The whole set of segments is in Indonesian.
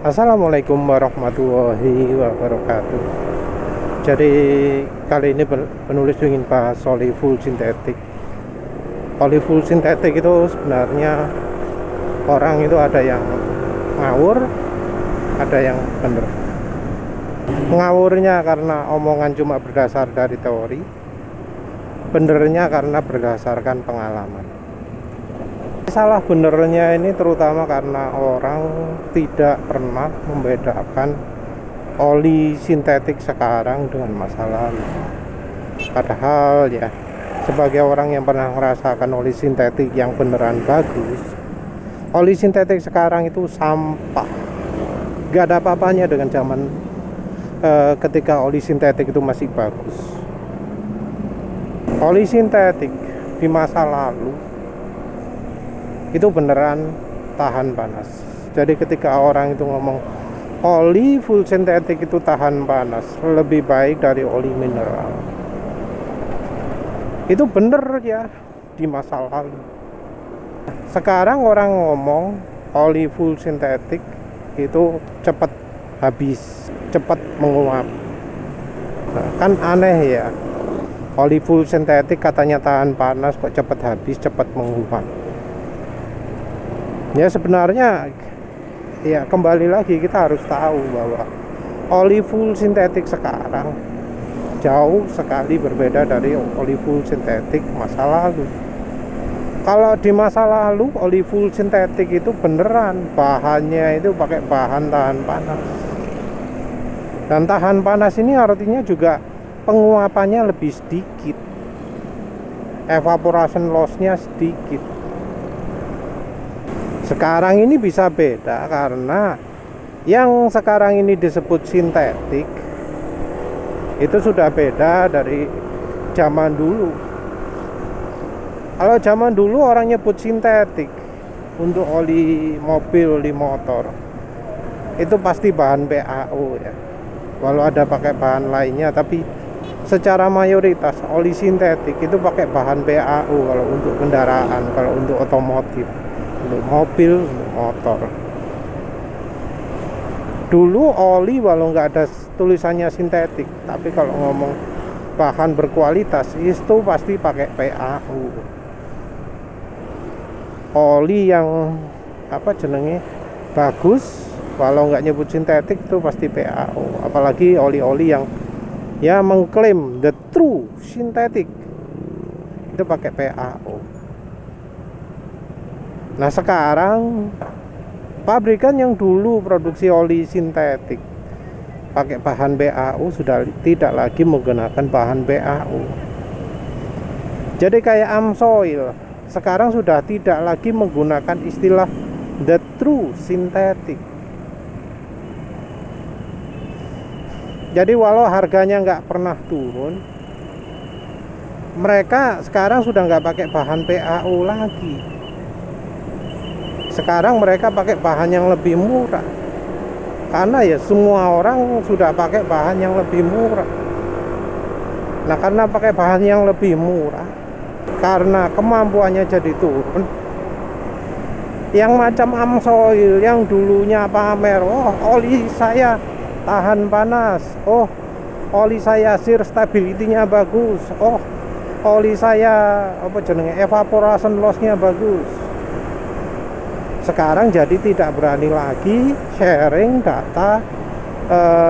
Assalamualaikum warahmatullahi wabarakatuh. Jadi kali ini penulis ingin bahas full sintetik. Full sintetik itu sebenarnya orang itu ada yang ngawur, ada yang bener. Ngawurnya karena omongan cuma berdasar dari teori, benernya karena berdasarkan pengalaman. Salah benernya ini terutama karena orang tidak pernah membedakan oli sintetik sekarang dengan masa lalu. Padahal ya, sebagai orang yang pernah merasakan oli sintetik yang beneran bagus, oli sintetik sekarang itu sampah. Gak ada apa-apanya dengan zaman ketika oli sintetik itu masih bagus. Oli sintetik di masa lalu itu beneran tahan panas. Jadi ketika orang itu ngomong oli full sintetik itu tahan panas, lebih baik dari oli mineral, itu bener ya di masa lalu. Sekarang orang ngomong oli full sintetik itu cepat habis, cepat menguap. Nah, kan aneh ya, oli full sintetik katanya tahan panas kok cepat habis, cepat menguap. Ya sebenarnya ya kembali lagi kita harus tahu bahwa oli full sintetik sekarang jauh sekali berbeda dari oli full sintetik masa lalu. Kalau di masa lalu oli full sintetik itu beneran bahannya itu pakai bahan tahan panas. Dan tahan panas ini artinya juga penguapannya lebih sedikit, evaporation loss-nya sedikit. Sekarang ini bisa beda karena yang sekarang ini disebut sintetik itu sudah beda dari zaman dulu. Kalau zaman dulu orang nyebut sintetik untuk oli mobil, oli motor, itu pasti bahan PAO ya. Walau ada pakai bahan lainnya, tapi secara mayoritas oli sintetik itu pakai bahan PAO kalau untuk kendaraan, kalau untuk otomotif, untuk mobil, untuk motor. Dulu oli walau nggak ada tulisannya sintetik, tapi kalau ngomong bahan berkualitas itu pasti pakai PAO. Oli yang bagus, walau nggak nyebut sintetik itu pasti PAO. Apalagi oli-oli yang ya mengklaim the true sintetik itu pakai PAO. Nah sekarang pabrikan yang dulu produksi oli sintetik pakai bahan BAO sudah tidak lagi menggunakan bahan BAO. Jadi kayak Amsoil sekarang sudah tidak lagi menggunakan istilah the true sintetik. Jadi walau harganya nggak pernah turun, mereka sekarang sudah nggak pakai bahan PAO lagi. Sekarang mereka pakai bahan yang lebih murah, karena ya semua orang sudah pakai bahan yang lebih murah. Nah karena pakai bahan yang lebih murah, karena kemampuannya jadi turun, yang macam Amsoil yang dulunya pamer, oh oli saya tahan panas, oh oli saya shear stability-nya bagus, oh oli saya evaporation loss-nya bagus. Sekarang jadi tidak berani lagi sharing data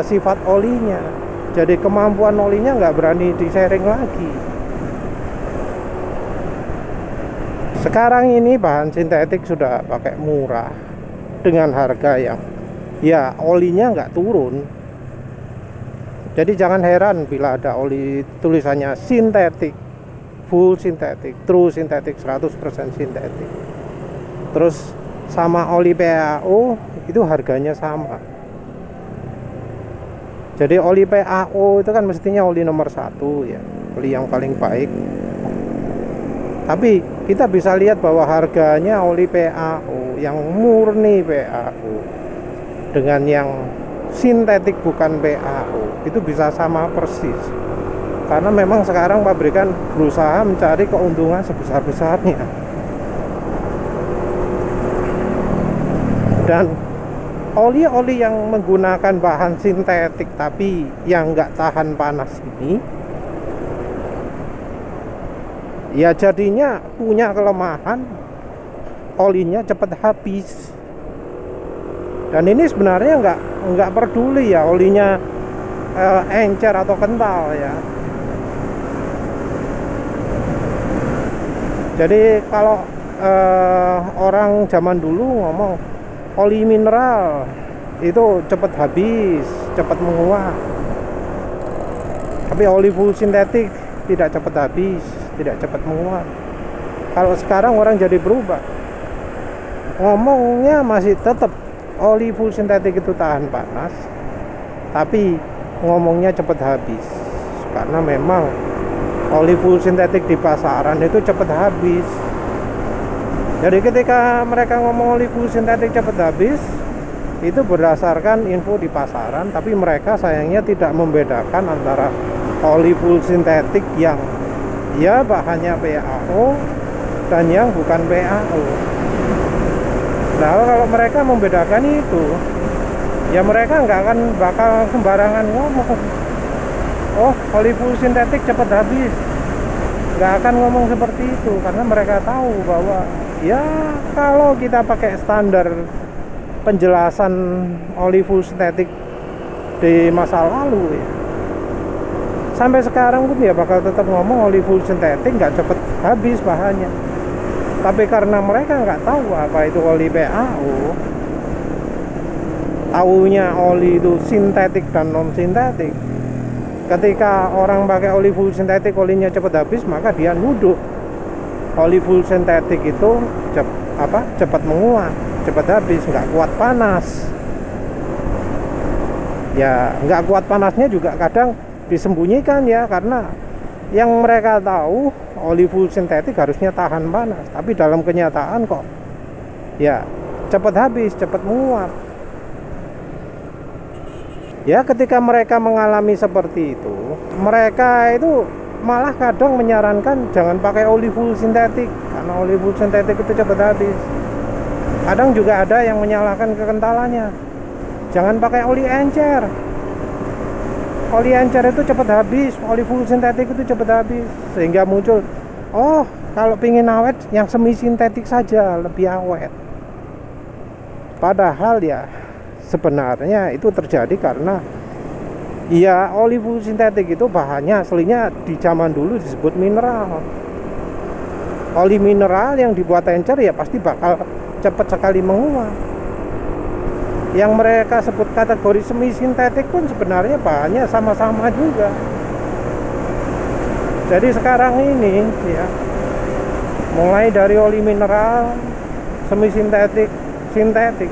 sifat olinya. Jadi kemampuan olinya nggak berani di-sharing lagi. Sekarang ini bahan sintetik sudah pakai murah dengan harga yang ya olinya nggak turun. Jadi jangan heran bila ada oli tulisannya sintetik, full sintetik, true sintetik, 100% sintetik. Terus sama oli PAO itu harganya sama. Jadi oli PAO itu kan mestinya oli nomor 1 ya, oli yang paling baik. Tapi kita bisa lihat bahwa harganya oli PAO yang murni PAO dengan yang sintetik bukan PAO itu bisa sama persis. Karena memang sekarang pabrikan berusaha mencari keuntungan sebesar-besarnya. Dan oli-oli yang menggunakan bahan sintetik tapi yang nggak tahan panas ini, ya jadinya punya kelemahan olinya cepat habis. Dan ini sebenarnya nggak peduli ya olinya encer atau kental ya. Jadi kalau orang zaman dulu ngomong oli mineral itu cepat habis, cepat menguap. Tapi oli full sintetik tidak cepat habis, tidak cepat menguap. Kalau sekarang orang jadi berubah, ngomongnya masih tetap oli full sintetik itu tahan panas, tapi ngomongnya cepat habis. Karena memang oli full sintetik di pasaran itu cepat habis. Jadi ketika mereka ngomong oli full sintetik cepat habis, itu berdasarkan info di pasaran, tapi mereka sayangnya tidak membedakan antara oli full sintetik yang ya bahannya PAO dan yang bukan PAO. Nah, kalau mereka membedakan itu, ya mereka nggak akan bakal sembarangan ngomong, oh oli full sintetik cepat habis. Nggak akan ngomong seperti itu, karena mereka tahu bahwa ya kalau kita pakai standar penjelasan oli full sintetik di masa lalu ya, sampai sekarang pun ya bakal tetap ngomong oli full sintetik nggak cepet habis bahannya. Tapi karena mereka nggak tahu apa itu oli PAO, taunya oli itu sintetik dan non sintetik. Ketika orang pakai oli full sintetik olinya cepat habis, maka dia nuduh oli full sintetik itu cepat menguap, cepat habis, nggak kuat panas. Ya nggak kuat panasnya juga kadang disembunyikan ya, karena yang mereka tahu oli full sintetik harusnya tahan panas, tapi dalam kenyataan kok ya cepat habis, cepat menguap. Ya ketika mereka mengalami seperti itu, mereka itu malah kadang menyarankan jangan pakai oli full sintetik, karena oli full sintetik itu cepat habis. Kadang juga ada yang menyalahkan kekentalannya, jangan pakai oli encer, oli encer itu cepat habis, oli full sintetik itu cepat habis. Sehingga muncul, oh kalau pingin awet yang semi sintetik saja lebih awet. Padahal ya sebenarnya itu terjadi karena ya oli full sintetik itu bahannya aslinya di zaman dulu disebut mineral. Oli mineral yang dibuat encer ya pasti bakal cepat sekali menguap. Yang mereka sebut kategori semi sintetik pun sebenarnya bahannya sama-sama juga. Jadi sekarang ini ya, mulai dari oli mineral, semi sintetik, sintetik,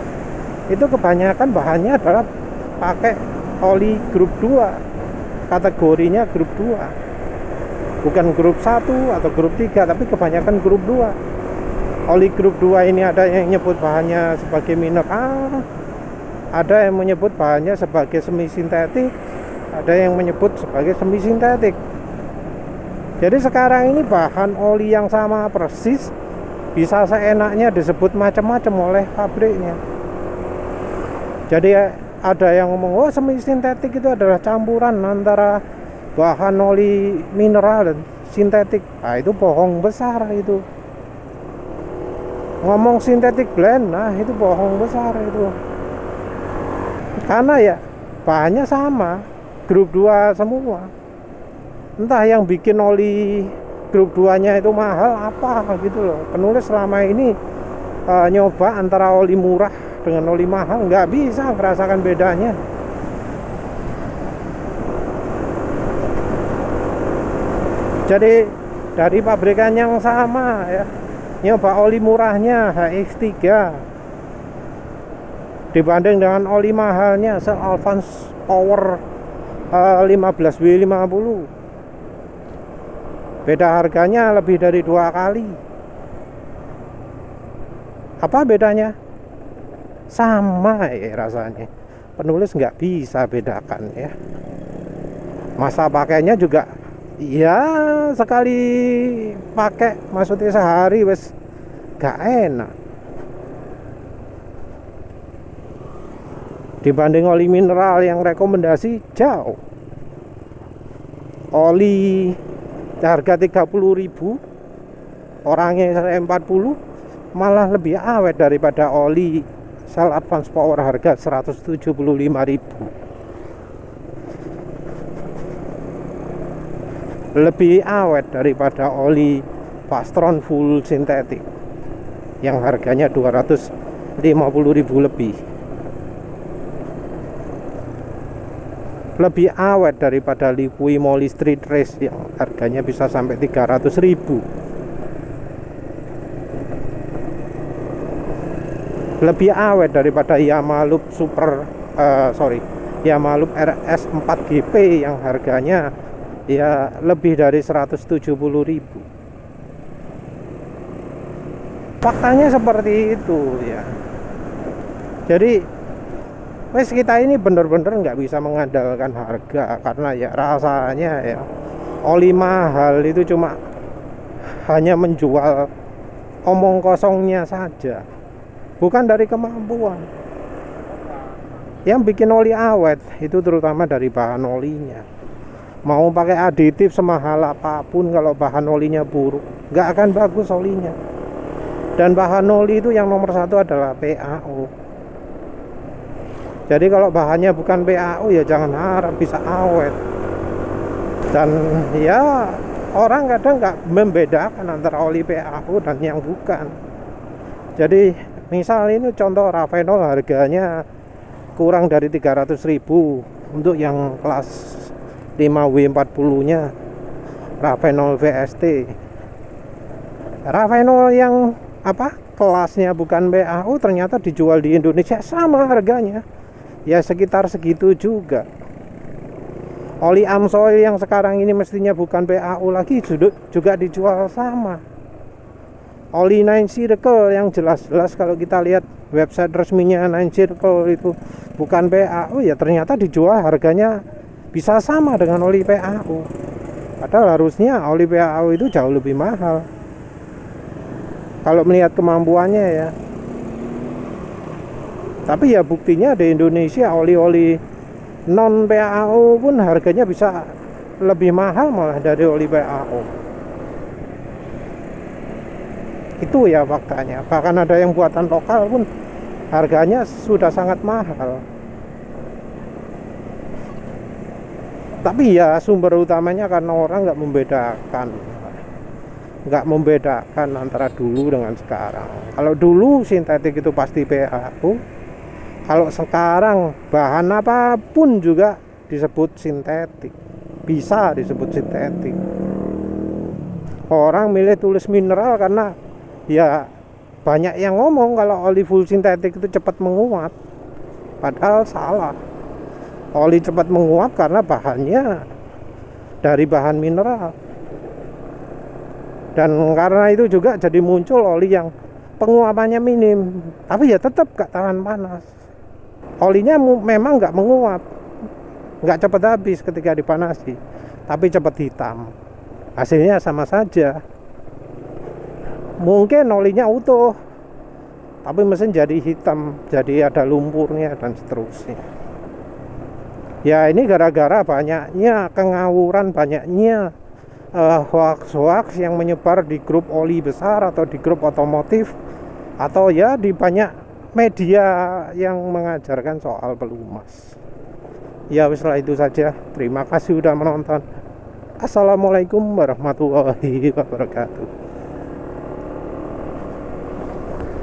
itu kebanyakan bahannya adalah pakai oli grup 2, kategorinya grup 2, bukan grup 1 atau grup 3, tapi kebanyakan grup 2. Oli grup 2 ini ada yang nyebut bahannya sebagai mineral, ada yang menyebut bahannya sebagai semi sintetik, ada yang menyebut sebagai semi sintetik. Jadi sekarang ini bahan oli yang sama persis bisa seenaknya disebut macam-macam oleh pabriknya. Jadi ada yang ngomong, oh semi sintetik itu adalah campuran antara bahan oli mineral dan sintetik. Nah itu bohong besar itu. Ngomong sintetik blend, nah itu bohong besar itu. Karena ya bahannya sama, grup 2 semua. Entah yang bikin oli grup 2-nya itu mahal apa gitu loh. Penulis selama ini nyoba antara oli murah dengan oli mahal, nggak bisa merasakan bedanya. Jadi dari pabrikan yang sama ya, nyoba oli murahnya HX3 dibanding dengan oli mahalnya Alphans Power 15W50, beda harganya lebih dari 2 kali. Apa bedanya? Sama ya rasanya. Penulis nggak bisa bedakan ya. Masa pakainya juga ya sekali pakai, maksudnya sehari wes gak enak. dibanding oli mineral yang rekomendasi jauh. Oli harga 30.000, orangnya 40, malah lebih awet daripada oli Shell Advance Power harga 175.000. Lebih awet daripada oli Pastron full sintetik yang harganya 250.000 lebih. Lebih awet daripada Liqui Moly Street Race yang harganya bisa sampai 300.000. Lebih awet daripada Yamaha Loop RS 4GP yang harganya ya lebih dari 170.000. Faktanya seperti itu ya. Jadi kita ini bener-bener nggak bisa mengandalkan harga, karena ya rasanya ya oli mahal itu cuma hanya menjual omong kosongnya saja, bukan dari kemampuan. Yang bikin oli awet itu terutama dari bahan olinya. Mau pakai aditif semahal apapun, kalau bahan olinya buruk nggak akan bagus olinya. Dan bahan oli itu yang nomor satu adalah PAO. Jadi kalau bahannya bukan PAO ya jangan harap bisa awet. Dan ya orang kadang nggak membedakan antara oli PAO dan yang bukan. Jadi misal ini contoh Ravenol harganya kurang dari 300.000 untuk yang kelas 5W40 nya Ravenol VST. Ravenol yang kelasnya bukan PAO ternyata dijual di Indonesia sama harganya, ya sekitar segitu juga. Oli Amsoil yang sekarang ini mestinya bukan PAO lagi juga dijual sama. Oli 9 Circle yang jelas-jelas kalau kita lihat website resminya 9 Circle itu bukan PAO, ya ternyata dijual harganya bisa sama dengan oli PAO. Padahal harusnya oli PAO itu jauh lebih mahal kalau melihat kemampuannya ya. Tapi ya buktinya di Indonesia oli-oli non PAO pun harganya bisa lebih mahal malah dari oli PAO. Itu ya faktanya. Bahkan ada yang buatan lokal pun harganya sudah sangat mahal. Tapi ya sumber utamanya karena orang nggak membedakan antara dulu dengan sekarang. Kalau dulu sintetik itu pasti PAO, kalau sekarang bahan apapun juga disebut sintetik, bisa disebut sintetik. Orang milih tulis mineral karena ya banyak yang ngomong kalau oli full sintetik itu cepat menguap, padahal salah. Oli cepat menguap karena bahannya dari bahan mineral. Dan karena itu juga jadi muncul oli yang penguapannya minim, tapi ya tetap gak tahan panas. Olinya memang gak menguap, gak cepat habis ketika dipanasi, tapi cepat hitam. Hasilnya sama saja. Mungkin olinya utuh, tapi mesin jadi hitam, jadi ada lumpurnya dan seterusnya. Ya ini gara-gara banyaknya kengawuran, banyaknya hoax-hoax yang menyebar di grup oli besar atau di grup otomotif, atau ya di banyak media yang mengajarkan soal pelumas. Ya setelah itu saja. Terima kasih sudah menonton. Assalamualaikum warahmatullahi wabarakatuh.